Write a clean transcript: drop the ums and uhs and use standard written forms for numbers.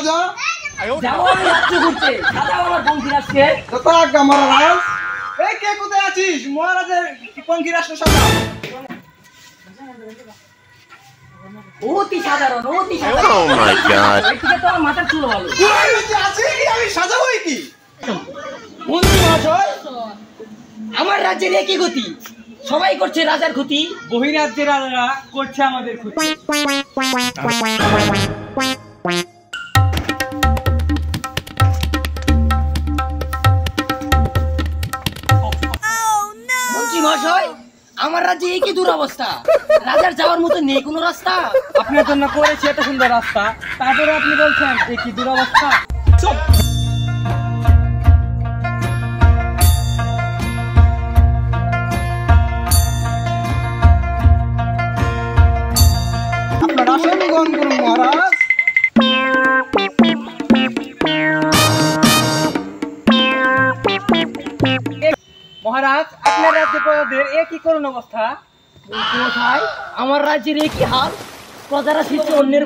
রাজা? যাবো আমি রাজ্য ঘুরতে, সাজাও আমার পঙ্খী রাজকে। যত আজ্ঞা মহারাজ। এই কে কোথায় আছিস? মহারাজের পঙ্খী রাষ্ট্র সাজা। অতি সাধারণ, অতি সাধারণ। Oh my God! এদিকে তো আমার মাথার চুল ভালো। আছে কি আমি সাজাবই কি? মন্ত্রী মহাশয়, আমার রাজ্যের একই গতি, সবাই করছে রাজার ক্ষতি, বহিরাজ্যের রাজারা করছে আমাদের ক্ষতি। মন্ত্রী মহাশয়, আমার রাজ্যে একই দুরবস্থা, রাজার যাওয়ার মতো নেই কোনো রাস্তা। আপনার জন্য করেছি এত সুন্দর রাস্তা, তারপরে আপনি বলছেন একই দুরবস্থা। চুপ। আপনার আসন গ্রহণ করুন মহারাজ। মহারাজ, আপনার রাজ্যে প্রজাদের একই করুণ অবস্থা। কোথায় আমার রাজ্যের একই হাল, প্রজারা শিখছে অন্যের